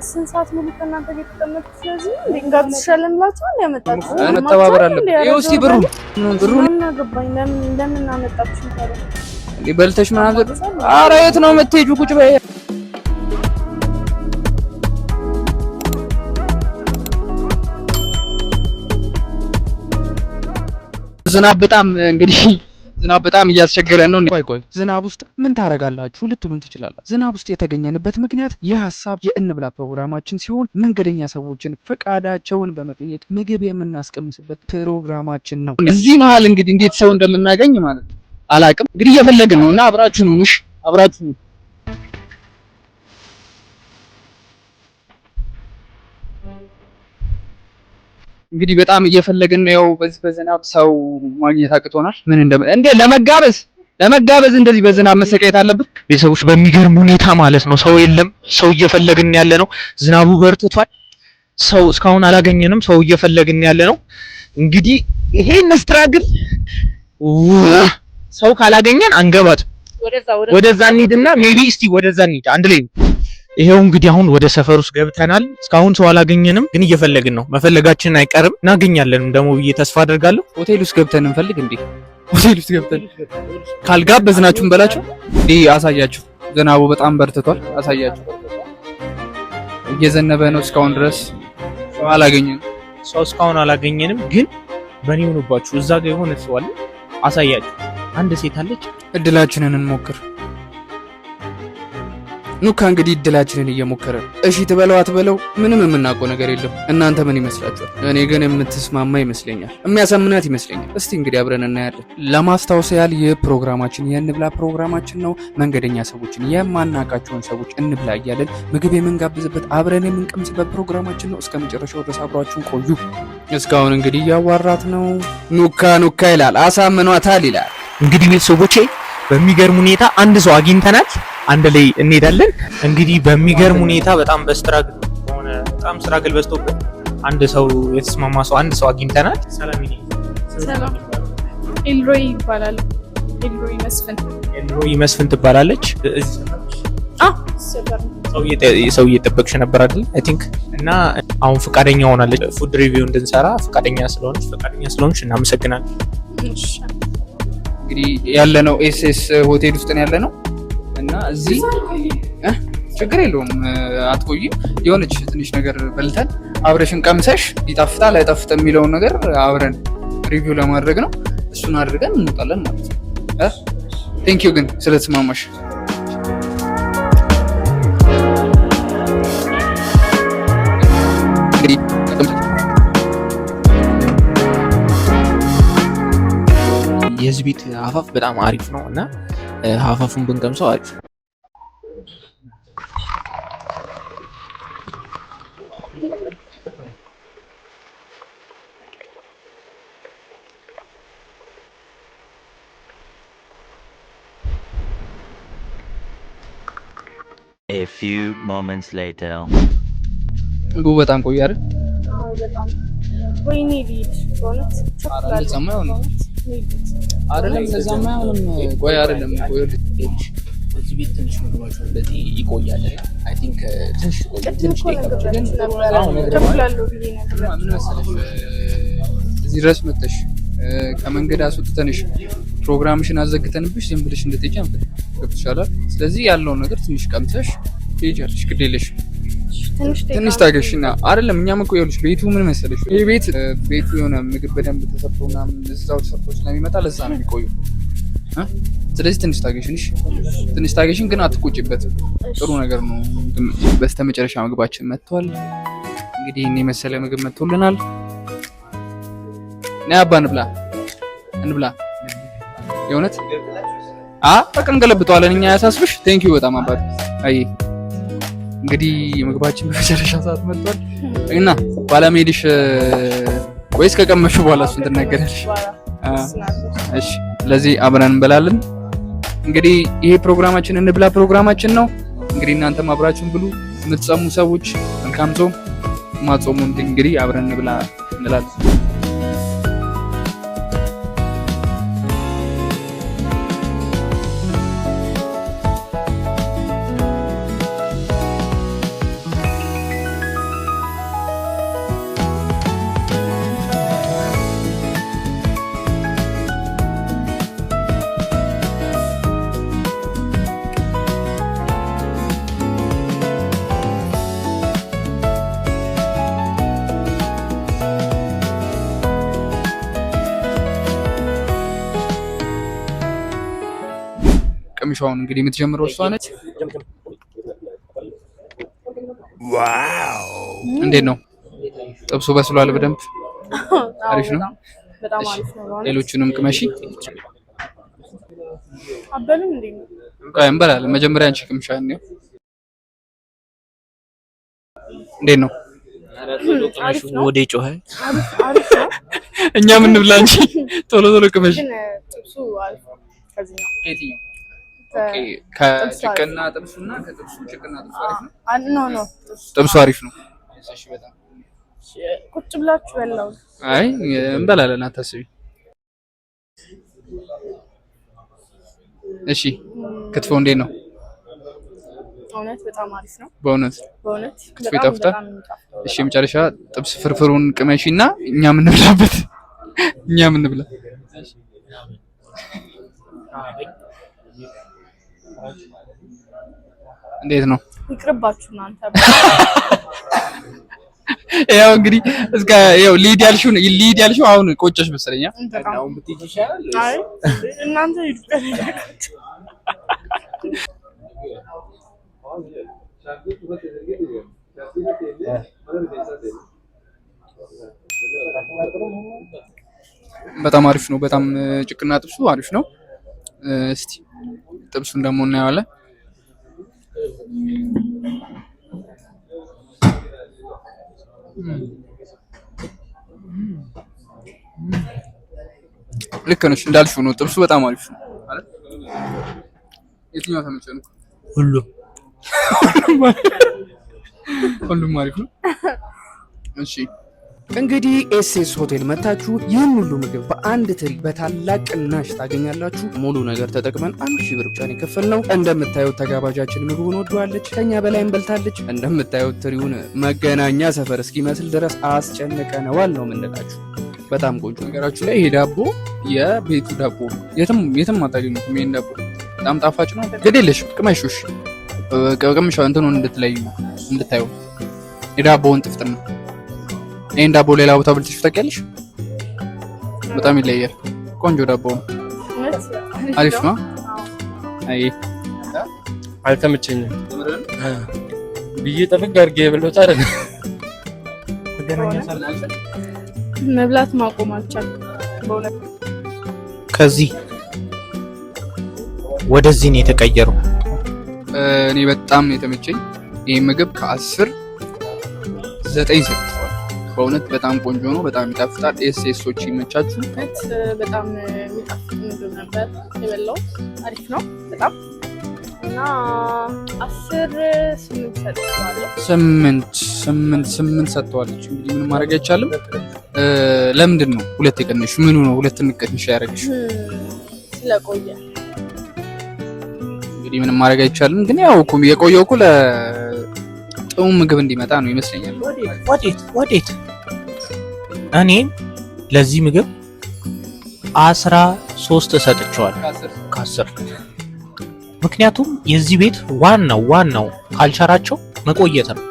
ስንት ሰዓት ሙሉ ከእናንተ ቤት ተቀመጥኩ። ስለዚህ እንጋብዝሻለን ብላችሁ ነው ያመጣችሁ። መተባበር አለብን። ይኸው እስኪ ብሩን ምን አገባኝ? ለምን አመጣችሁ ታዲያ? እንዴ በልተሽ ምናምን። ኧረ የት ነው የምትሄጂው? ቁጭ በይ። ዝናብ በጣም እያስቸገረን ነው። ቆይ ዝናብ ውስጥ ምን ታረጋላችሁ ልትሉን ትችላላችሁ። ዝናብ ውስጥ የተገኘንበት ምክንያት የሐሳብ የእንብላ ፕሮግራማችን ሲሆን መንገደኛ ሰዎችን ፈቃዳቸውን በመጠየቅ ምግብ የምናስቀምስበት ፕሮግራማችን ነው። እዚህ መሀል እንግዲህ እንዴት ሰው እንደምናገኝ ማለት ነው አላቅም። እንግዲህ እየፈለግን ነው እና አብራችሁ ነው አብራችሁ እንግዲህ በጣም እየፈለግን ነው። በዚህ በዝናብ ሰው ማግኘት አቅቶናል። ምን እንደ ለመጋበዝ እንደዚህ በዝናብ መሰቃየት አለብን? ቤተሰቦች በሚገርም ሁኔታ ማለት ነው ሰው የለም። ሰው እየፈለግን ያለ ነው። ዝናቡ በርትቷል። ሰው እስካሁን አላገኘንም። ሰው እየፈለግን ያለ ነው። እንግዲህ ይሄን ስትራግል ሰው ካላገኘን አንገባት። ወደዛ እንሂድና ሜቢ እስቲ ወደዛ እንሂድ አንድ ላይ። ይሄው እንግዲህ አሁን ወደ ሰፈር ውስጥ ገብተናል። እስካሁን ሰው አላገኘንም፣ ግን እየፈለግን ነው። መፈለጋችን አይቀርም፣ እናገኛለን ደግሞ ብዬ ተስፋ አደርጋለሁ። ሆቴል ውስጥ ገብተን እንፈልግ እንዴ? ሆቴል ውስጥ ገብተን ካልጋበዝናችሁም በላችሁ እንዴ። አሳያችሁ፣ ዝናቡ በጣም በርትቷል። አሳያችሁ፣ እየዘነበ ነው። እስካሁን ድረስ ሰው አላገኘንም። እስካሁን አላገኘንም፣ ግን በኔ ሆነባችሁ። እዛ ጋር የሆነ ሰው አለ፣ አሳያችሁ። አንድ ሴት አለች። እድላችንን እንሞክር። ኑካ እንግዲህ እድላችንን እየሞከረ እሺ ትበለው አትበለው ምንም የምናውቀው ነገር የለም። እናንተ ምን ይመስላችኋል? እኔ ግን የምትስማማ ይመስለኛል፣ የሚያሳምናት ይመስለኛል። እስቲ እንግዲህ አብረን እናያለን። ለማስታወስ ያህል ይህ ፕሮግራማችን የእንብላ ፕሮግራማችን ነው። መንገደኛ ሰዎችን የማናውቃቸውን ሰዎች እንብላ እያለን ምግብ የምንጋብዝበት አብረን የምንቀምስበት ፕሮግራማችን ነው። እስከ መጨረሻው ድረስ አብራችሁን ቆዩ። እስካሁን እንግዲህ እያዋራት ነው። ኑካ ይላል፣ አሳምኗታል ይላል። እንግዲህ ቤተሰቦቼ በሚገርም ሁኔታ አንድ ሰው አግኝተናል። አንድ ላይ እንሄዳለን። እንግዲህ በሚገርም ሁኔታ በጣም በጣም ስትራግል በዝቶበት አንድ ሰው የተስማማ ሰው አንድ ሰው አግኝተናል። ሰላም ኤልሮይ ይባላል። ኤልሮይ መስፍን ትባላለች። ሰው እየጠበቅሽ ነበር አይደል? አይ ቲንክ እና አሁን ፈቃደኛ ሆናለች ፉድ ሪቪው እንድንሰራ ፈቃደኛ ስለሆነች እናመሰግናለን። እንግዲህ ያለነው ኤስኤስ ሆቴል ውስጥ ነው ያለነው እና እዚህ ችግር የለውም አትቆይም። የሆነች ትንሽ ነገር በልተን አብረሽን ቀምሰሽ ይጣፍጣል አይጣፍጥም የሚለውን ነገር አብረን ሪቪው ለማድረግ ነው። እሱን አድርገን እንወጣለን ማለት ነው። ቴንክ ዩ ግን ስለተስማማሽ። የዚህ ቤት አፋፍ በጣም አሪፍ ነው እና አፋፉን ብንቀምሰው አሪፍ ነው። A few moments later. ምግቡ በጣም ቆይ አይደል? በጣም ወይኔ ሊድ ሆነት አይደለም ለዛማ አሁንም ቆይ አይደለም ቆይ እዚህ ቤት ትንሽ ምግባቸው እንደዚህ ይቆያል። አይ ቲንክ ትንሽ እዚህ ድረስ መጥተሽ ከመንገድ አስወጥተንሽ ፕሮግራምሽን አዘግተንብሽ ዝም ብለሽ እንድትሄጂ ገብቶሻል። ስለዚህ ያለውን ነገር ትንሽ ቀምሰሽ ትሄጃለሽ። ግድ የለሽም ትንሽ ታገሽና አይደለም። እኛም እኮ ይኸውልሽ ቤቱ ምን መሰለሽ፣ ይሄ ቤቱ የሆነ ምግብ በደንብ ተሰርቶ ምናምን እዛው ተሰርቶ ስለሚመጣ ለዛ ነው የሚቆየው። ስለዚህ ትንሽ ታገሽን፣ ግን አትቆጭበት። ጥሩ ነገር ነው። በስተመጨረሻ ምግባችን መጥቷል። እንግዲህ እኔ መሰለ ምግብ መጥቶልናል። አባ እንብላ። የእውነት በቃ እንገለብጠዋለን እኛ። ያሳስብሽ። ቴንክ ዩ በጣም አባት። አይ እንግዲህ ምግባችን በመጨረሻ ሰዓት መጥቷል እና ባለሜዲሽ ወይስ ከቀመሹ በኋላ እሱን ትናገራለሽ? እሺ፣ ስለዚህ አብረን እንበላለን። እንግዲህ ይሄ ፕሮግራማችን እንብላ ፕሮግራማችን ነው። እንግዲህ እናንተም አብራችሁን ብሉ። የምትጾሙ ሰዎች መልካም ጾም፣ ማጾሙ እንግዲህ አብረን እንብላ እንላለን። ቅመሹ። አሁን እንግዲህ የምትጀምረው እሷ ነች። ዋው! እንዴት ነው ጥብሱ? በስሏል በደንብ? አሪፍ ነው። በጣም አሪፍ ነው። ሌሎቹንም ቅመሺ። አበሉም እንዴ? እንበላለን። መጀመሪያ አንቺ ቅምሻ ነው። እንዴት ነው? ወዴ ጮኸ። አሪፍ ነው። እኛ ምን ብላ እንጂ ቶሎ ቅመሽ። ጥብሱ አሪፍ ነው። ከዚህ ነው ኦኬ። ከጭቅና ጥብሱና ከጥብሱ ጭቅና ጥብሱ አሪፍ ነው። ኖ ጥብሱ አሪፍ ነው። እሺ በጣም ቁጭ ብላችሁ በላው። አይ እንበላለን፣ አታስቢ። እሺ ክትፎ እንዴት ነው? እውነት በጣም አሪፍ ነው። በእውነት ክትፎ ይጣፍጣል። እሺ መጨረሻ ጥብስ ፍርፍሩን ቅመሺና እኛ ምን እንብላበት? እኛ ምን እንብላ? እንዴት ነው? ይቅርባችሁ እናንተ። ያው እንግዲህ እስከ ያው ሊድ ያልሽው አሁን ቆጨሽ መሰለኝ። አሁን ብትይጂ ይሻላል። አይ እናንተ ይዱቀላችሁ። በጣም አሪፍ ነው። በጣም ጭቅና ጥብሱ አሪፍ ነው። እስቲ ጥብሱን ደግሞ እናየዋለን። ልክ ነሽ እንዳልሽው ነው። ጥብሱ በጣም አሪፍ ነው ማለት የትኛው ተመቸኝ? ሁሉም አሪፍ ነው። እሺ እንግዲህ ኤስኤስ ሆቴል መታችሁ ይህን ሁሉ ምግብ በአንድ ትሪ በታላቅ ቅናሽ ታገኛላችሁ። ሙሉ ነገር ተጠቅመን 1000 ብር ብቻ ነው የከፈልነው። እንደምታዩት ተጋባዣችን ምግቡን ወደዋለች፣ ከኛ በላይ እንበልታለች። እንደምታዩት ትሪውን መገናኛ ሰፈር እስኪመስል ድረስ አስጨንቀነዋል ነው የምንላችሁ። በጣም ቆንጆ ነገራችሁ ላይ ይሄ ዳቦ የቤቱ ዳቦ የትም አታገኙት። ይሄን ዳቦ በጣም ጣፋጭ ነው። ግዴለሽ ቅመሹሽ ቅመሻው እንትኑን እንድታዩ የዳቦውን ጥፍጥና። ይሄን ዳቦ ሌላ ቦታ ብልትሽ ታውቂያለሽ? በጣም ይለያል። ቆንጆ ዳቦ ነው። አሪፍ ነው። አይ አልተመቸኝም ብዬ ጠብቅ አድርጌ የበላሁት አይደል? መብላት ማቆም አልቻልኩም በእውነት። ከዚህ ወደዚህ ነው የተቀየረው። እኔ በጣም የተመቸኝ ይሄ ምግብ ከ10 9 ሰጥቷል። በእውነት በጣም ቆንጆ ነው። በጣም ይጣፍጣል። ኤስኤሶች ይመቻችሁ። በጣም የሚጣፍጥ ምግብ ነበር የበላሁት። አሪፍ ነው በጣም እና 8 ሰጥተዋለች። እንግዲህ ምንም ማድረግ አይቻልም። ለምንድን ነው ሁለት የቀነሽ? ምኑ ነው ሁለት እንቀንሽ ያደረግሽ? ስለቆየ እንግዲህ ምንም ማድረግ አይቻልም። ግን ያው የቆየው እኮ ለጥሩ ምግብ እንዲመጣ ነው ይመስለኛል። ወዴት እኔ ለዚህ ምግብ 13 ሰጥቼዋለሁ ከ10። ምክንያቱም የዚህ ቤት ዋናው ካልቸራቸው መቆየት ነው።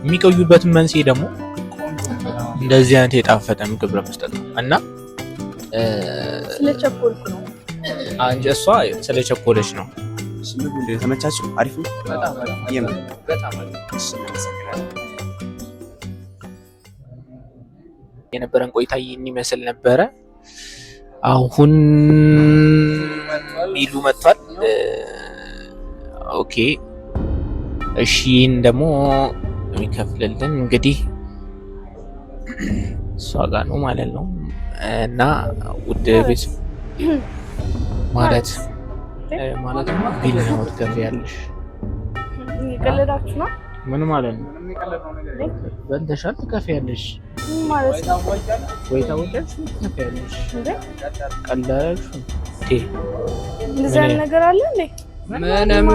የሚቆዩበትን መንስኤ ደግሞ እንደዚህ አይነት የጣፈጠ ምግብ ለመስጠት ነው እና ስለቸኮልኩ ነው እንጂ እሷ ስለቸኮለች ነው። ምግቡ እንዴት ተመቻችሁ? አሪፍ ነው። በጣም የነበረን ቆይታ ይህን ይመስል ነበረ። አሁን ሚሉ መጥቷል። ኦኬ እሺ፣ ይህን ደግሞ የሚከፍልልን እንግዲህ እሷ ጋር ነው ማለት ነው። እና ውድ ቤት ማለት ቢል ነው ትከፍያለሽ። የቀለዳችሁ ነው? ምን ማለት ነው? በልተሻል ትከፍያለሽ ማለት ነው። ወይ ታወቀሽ ትከፍያለሽ። ቀላልሽ እንደዚህ አይነት ነገር አለ እንዴ? ምንም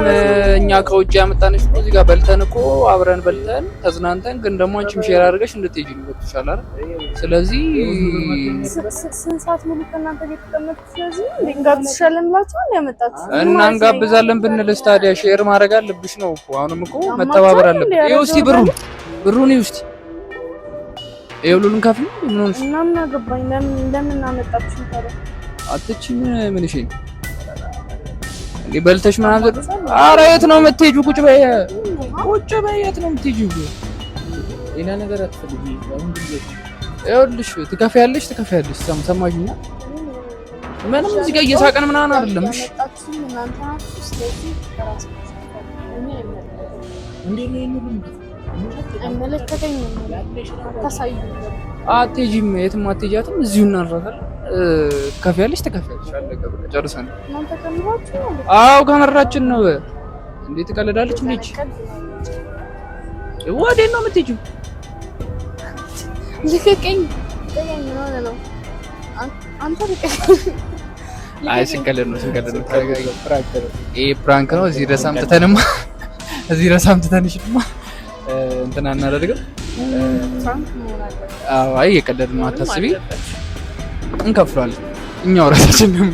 እኛ ከውጭ ያመጣንሽ እኮ እዚህ ጋር በልተን እኮ አብረን በልተን ተዝናንተን፣ ግን ደግሞ አንቺም ሼር አድርገሽ እንድትሄጂ ነው ወጥሻል አይደል? ስለዚህ ስንት ሰዓት ሙሉ ከእናንተ ጋር ተቀመጥኩ። ስለዚህ እንጋብዝሻለን ብላችሁ ነው ያመጣችሁ። እና እንጋብዛለን ብንልስ ታዲያ ሼር ማድረግ አለብሽ ነው እኮ። አሁንም እኮ መተባበር አለብሽ። ይኸው እስኪ ብሩን ይኸው እስኪ ይኸው ሁሉን ከፍል ምን ሆነሽ? እና ምን አገባኝ? ለምን አመጣችሁ ታዲያ? አትችይም ምን እሺ በልተሽ ምናምን ኧረ የት ነው የምትሄጂው? ቁጭ በይ ቁጭ በይ። የት ነው የምትሄጂው? ሌላ ነገር አትፈልጊ። ይኸውልሽ ትከፍያለሽ። ሰማሽኛ? ምንም እዚህ ጋር እየሳቀን ምናምን አይደለም። እሺ አትሄጂም፣ የትም አትሄጃትም። እዚሁ እናድራታለን። ትከፍያለሽ። አለቀ በቃ ጨርሰን። አዎ ከመራችን ነው። እንዴት ትቀልዳለች? እንዴት ወዴት ነው የምትሄጂው? ልቀቀኝ ነው አንተ ልቀቀኝ። አይ ሲቀልድ ነው። ተረጋጊ። ይሄ ፕራንክ ነው። እዚህ ድረስ አምጥተንሽማ እንትን አናደርግም። አዎ አይ የቀለድን ነው። አታስቢ፣ እንከፍሏለን እኛው ራሳችን ነው።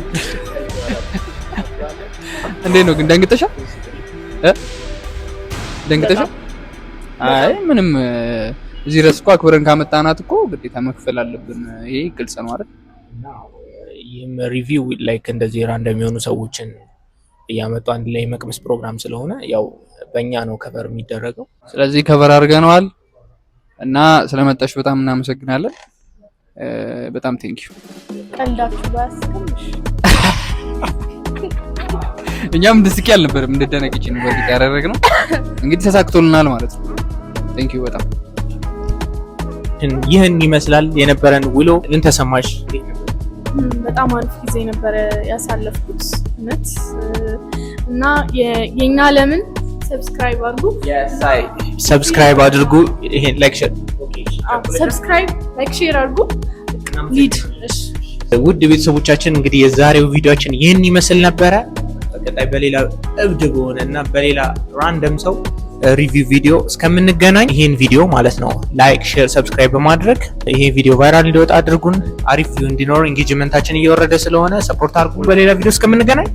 እንዴት ነው ግን ደንግጠሻል? አይ ምንም እዚህ ድረስ እኮ አክብረን ካመጣናት እኮ ግዴታ መክፈል አለብን። ይሄ ግልጽ ነው አይደል? ይህም ሪቪው ላይክ እንደዚህ ራንደም የሆኑ ሰዎችን እያመጡ አንድ ላይ መቅመስ ፕሮግራም ስለሆነ ያው በእኛ ነው ከቨር የሚደረገው። ስለዚህ ከቨር አድርገነዋል እና ስለመጣሽ በጣም እናመሰግናለን። በጣም ቴንኪዩ። ቀልዳችሁ ባስከምሽ እኛም እንደስቂ አልነበረም እንደደነቅጭ ነው በቃ ያደረግነው። እንግዲህ ተሳክቶልናል ማለት ነው። ቴንኪዩ በጣም ይህን ይመስላል የነበረን ውሎ። ምን ተሰማሽ? በጣም አሪፍ ጊዜ ነበረ ያሳለፍኩት እውነት። እና የኛ ለምን ሰብስክራይብ አድርጉ። ይሄን ላይክ ሼር አድርጉ። ሊድ ውድ ቤተሰቦቻችን እንግዲህ የዛሬው ቪዲዮአችን ይህን ይመስል ነበረ። በቀጣይ በሌላ እብድ በሆነ እና በሌላ ራንደም ሰው ሪቪው ቪዲዮ እስከምንገናኝ ይሄን ቪዲዮ ማለት ነው ላይክ፣ ሼር፣ ሰብስክራይብ በማድረግ ይሄ ቪዲዮ ቫይራል እንዲወጣ አድርጉን። አሪፍ ቪው እንዲኖር ኢንጌጅመንታችን እየወረደ ስለሆነ ሰፖርት አድርጉ። በሌላ ቪዲዮ እስከምንገናኝ